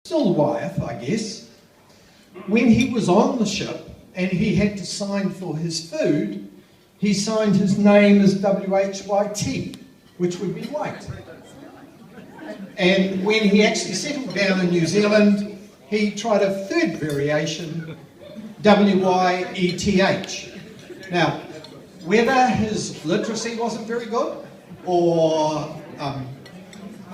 Still Wyeth, I guess, when he was on the ship and he had to sign for his food, he signed his name as W-H-Y-T, which would be white. And when he actually settled down in New Zealand, he tried a third variation, W-Y-E-T-H. Now, whether his literacy wasn't very good, or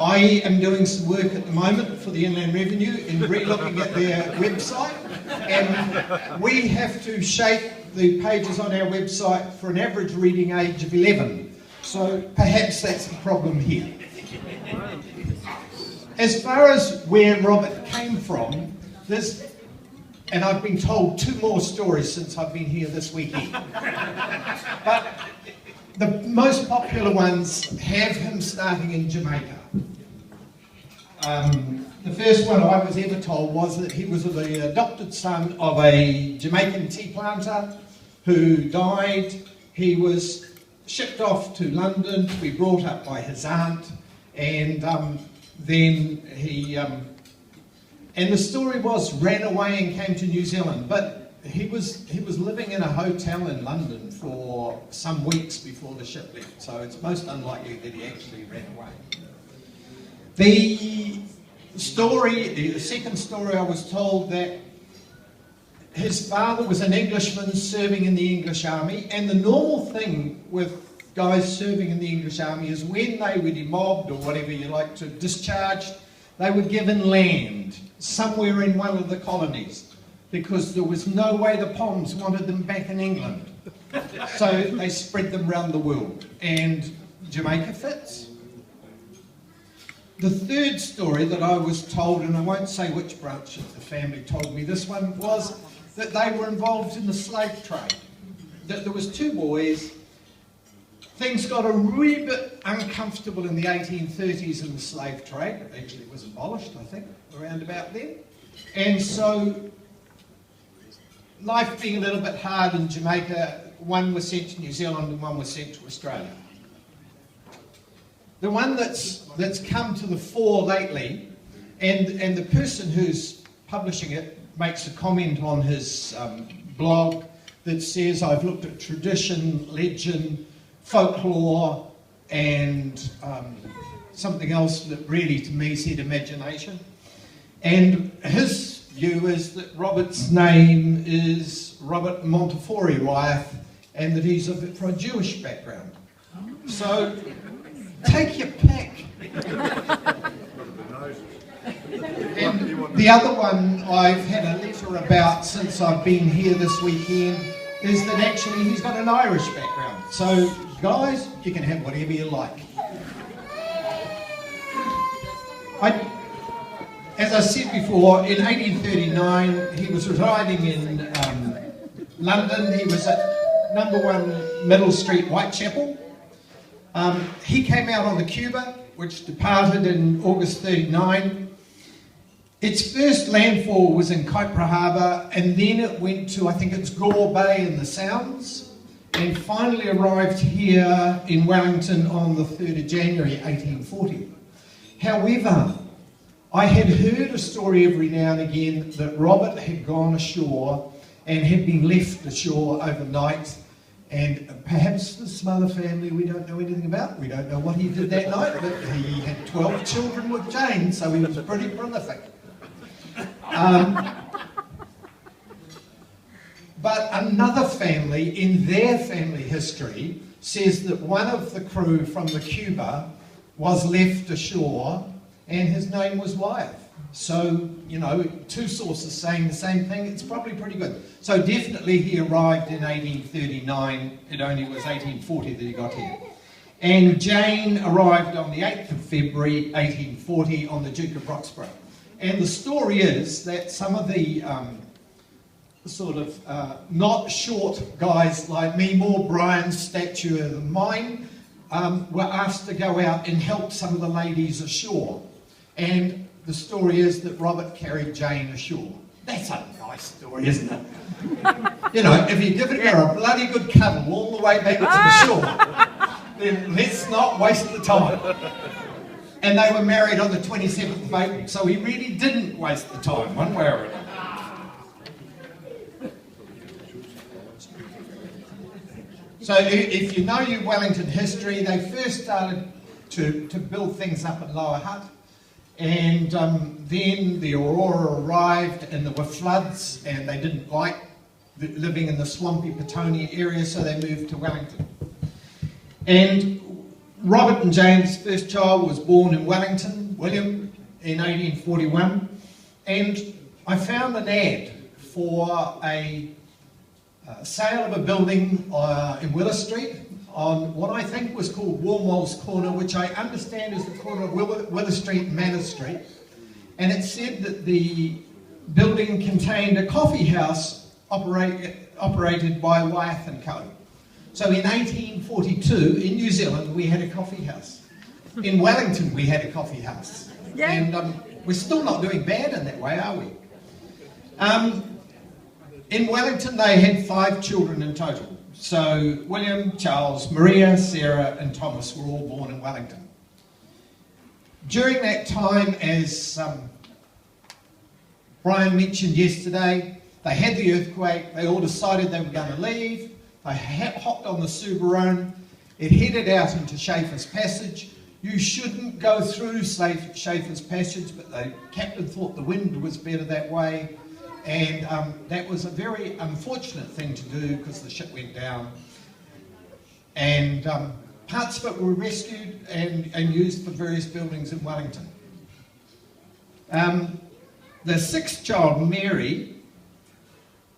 I am doing some work at the moment for the Inland Revenue in re-looking at their website, and we have to shape the pages on our website for an average reading age of 11. So perhaps that's the problem here. As far as where Robert came from, and I've been told 2 more stories since I've been here this weekend. But the most popular ones have him starting in Jamaica. The first one I was ever told was that he was the adopted son of a Jamaican tea planter who died. He was shipped off to London to be brought up by his aunt, and then he, and the story was, ran away and came to New Zealand, but he was living in a hotel in London for some weeks before the ship left, so it's most unlikely that he actually ran away. The second story I was told that his father was an Englishman serving in the English army, and the normal thing with guys serving in the English army is when they were demobbed or whatever you like to discharged, they were given land somewhere in one of the colonies because there was no way the Poms wanted them back in England. So they spread them around the world, and Jamaica fits. The third story that I was told, and I won't say which branch of the family told me this one, was that they were involved in the slave trade. That there was 2 boys. Things got a wee bit uncomfortable in the 1830s in the slave trade. Actually, it was abolished, I think, around about then. And so, life being a little bit hard in Jamaica, one was sent to New Zealand and one was sent to Australia. The one that's come to the fore lately, and the person who's publishing it makes a comment on his blog that says, I've looked at tradition, legend, folklore, and something else that really to me said imagination. And his view is that Robert's name is Robert Montefiore Wyeth, and that he's from a Jewish background. So take your pick. And the other one I've had a letter about since I've been here this weekend is that actually he's got an Irish background. So guys, you can have whatever you like. As I said before, in 1839 he was residing in London. He was at number 1 Middle Street, Whitechapel. He came out on the Cuba, which departed in August 39. Its first landfall was in Kaipara Harbour, and then it went to, I think it's Gore Bay in the Sounds, and finally arrived here in Wellington on the 3rd of January 1840. However, I had heard a story every now and again that Robert had gone ashore and had been left ashore overnight, and perhaps there's some other family we don't know anything about. We don't know what he did that night, but he had 12 children with Jane, so he was pretty prolific. But another family in their family history says that one of the crew from the Cuba was left ashore and his name was Wyeth. So, you know, 2 sources saying the same thing, it's probably pretty good. So definitely he arrived in 1839, it only was 1840 that he got here. And Jane arrived on the 8th of February 1840 on the Duke of Roxburgh. And the story is that some of the sort of not short guys like me, more Brian's stature than mine, were asked to go out and help some of the ladies ashore. And the story is that Robert carried Jane ashore. That's a nice story, isn't it? You know, if you're giving her a bloody good cuddle all the way back to the shore, then let's not waste the time. And they were married on the 27th of April, so he really didn't waste the time, one way or another. So if you know your Wellington history, they first started to build things up at Lower Hutt, and then the Aurora arrived and there were floods and they didn't like living in the swampy Petonia area, so they moved to Wellington. And Robert and Jane's first child was born in Wellington, William, in 1841, and I found an ad for a sale of a building in Willer Street on what I think was called Warmwell's Corner, which I understand is the corner of Willer Street and Manor Street, and it said that the building contained a coffee house operated by Wyeth and Co. So in 1842, in New Zealand, we had a coffee house. In Wellington, we had a coffee house. Yeah. And we're still not doing bad in that way, are we? In Wellington, they had 5 children in total. So William, Charles, Maria, Sarah, and Thomas were all born in Wellington. During that time, as Brian mentioned yesterday, they had the earthquake. They all decided they were going to leave. They hopped on the Subaru. It headed out into Schaefer's Passage. You shouldn't go through Schaefer's Passage, but the captain thought the wind was better that way. And that was a very unfortunate thing to do because the ship went down. And parts of it were rescued and used for various buildings in Wellington. The 6th child, Mary,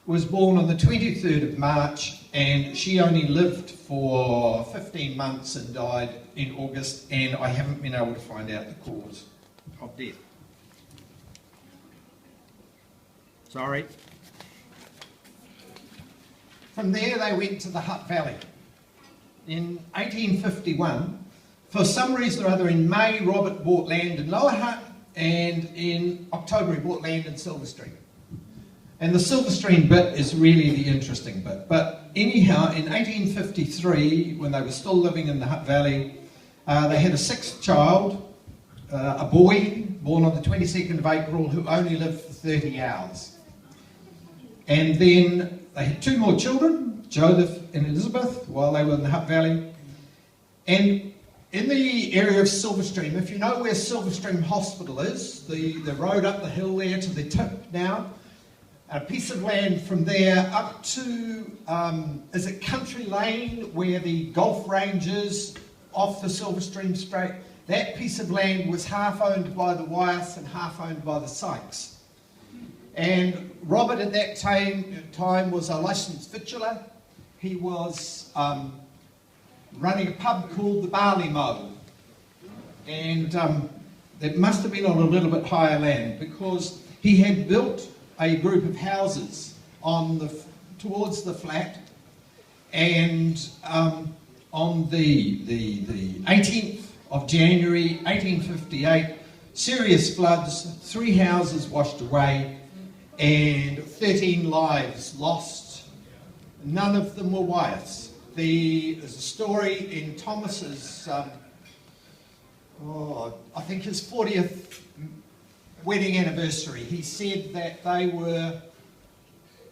was born on the 23rd of March, and she only lived for 15 months and died in August, and I haven't been able to find out the cause of death. Sorry. From there they went to the Hutt Valley. In 1851, for some reason or other, in May, Robert bought land in Lower Hutt, and in October he bought land in Silverstream. And the Silverstream bit is really the interesting bit. But anyhow, in 1853, when they were still living in the Hutt Valley, they had a 6th child, a boy, born on the 22nd of April, who only lived for 30 hours. And then they had 2 more children, Joseph and Elizabeth, while they were in the Hutt Valley. And in the area of Silverstream, if you know where Silverstream Hospital is, the road up the hill there to the tip now, a piece of land from there up to, is it Country Lane, where the golf range is off the Silverstream Strait? That piece of land was half owned by the Wyeths and half owned by the Sykes. And Robert at that time was a licensed victualler. He was running a pub called the Barley Mow. And it must have been on a little bit higher land because he had built a group of houses towards the flat, and on the 18th of January 1858, serious floods, 3 houses washed away, and 13 lives lost. None of them were Wyeths. There's a story in Thomas's, I think his 40th wedding anniversary. He said that they were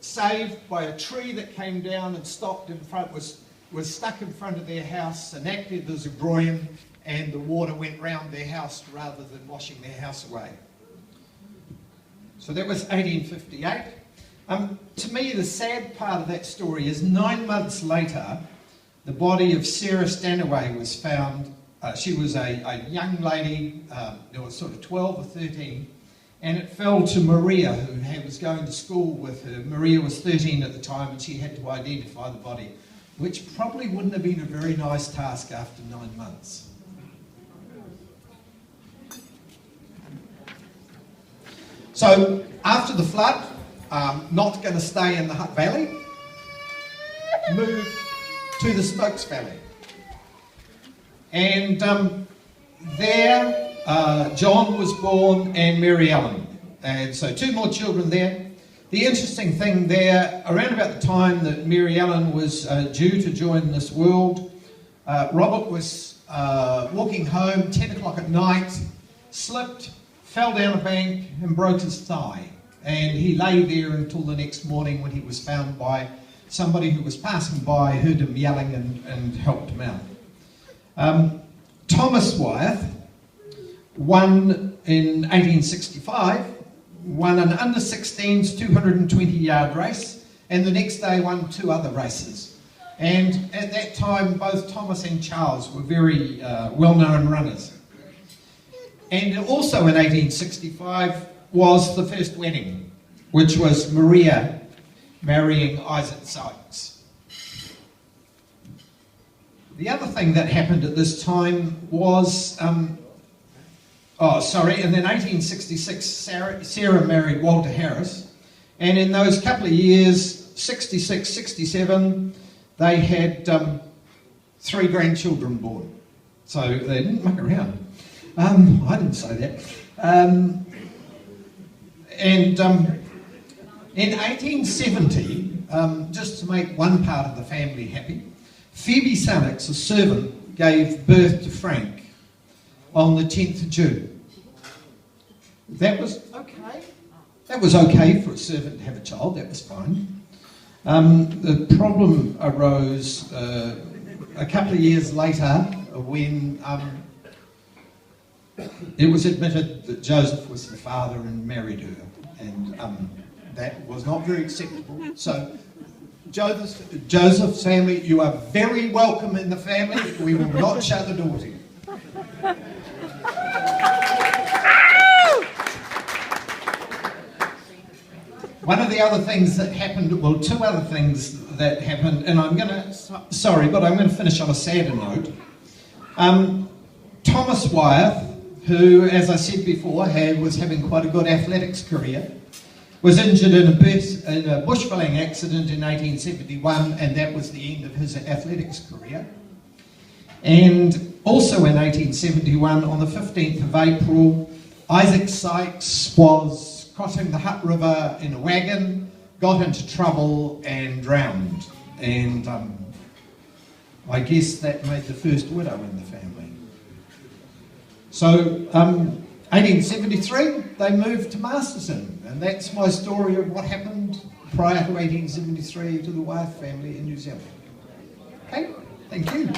saved by a tree that came down and stopped in front, was stuck in front of their house and acted as a groyne, and the water went round their house rather than washing their house away. So that was 1858. To me, the sad part of that story is 9 months later, the body of Sarah Stanaway was found. She was a young lady, there was sort of 12 or 13, and it fell to Maria, who was going to school with her. Maria was 13 at the time, and she had to identify the body, which probably wouldn't have been a very nice task after 9 months. So after the flood, not going to stay in the Hutt Valley, moved to the Smokes Valley. And there John was born and Mary Ellen. And so 2 more children there. The interesting thing there, around about the time that Mary Ellen was due to join this world, Robert was walking home, 10 o'clock at night, slipped, fell down a bank and broke his thigh. And he lay there until the next morning when he was found by somebody who was passing by, heard him yelling and helped him out. Thomas Wyeth won in 1865, won an under-16s 220-yard race, and the next day won 2 other races. And at that time, both Thomas and Charles were very well-known runners. And also in 1865 was the first wedding, which was Maria marrying Isaac Sykes. The other thing that happened at this time was, and then 1866, Sarah married Walter Harris, and in those couple of years, 66, 67, they had 3 grandchildren born. So they didn't muck around. I didn't say that. In 1870, just to make one part of the family happy, Phoebe Sunnix, a servant, gave birth to Frank on the 10th of June. That was okay. That was okay for a servant to have a child, that was fine. The problem arose a couple of years later when it was admitted that Joseph was the father and married her, and that was not very acceptable. So Joseph's family, you are very welcome in the family. We will not shut the door to you. One of the other things that happened, well, 2 other things that happened, and I'm going to finish on a sadder note. Thomas Wyeth, who, as I said before, was having quite a good athletics career, was injured in a bushfilling accident in 1871, and that was the end of his athletics career. And also in 1871, on the 15th of April, Isaac Sykes was crossing the Hutt River in a wagon, got into trouble and drowned. And I guess that made the first widow in the family. So 1873, they moved to Masterton, and that's my story of what happened prior to 1873 to the Wyeth family in New Zealand. Okay, thank you.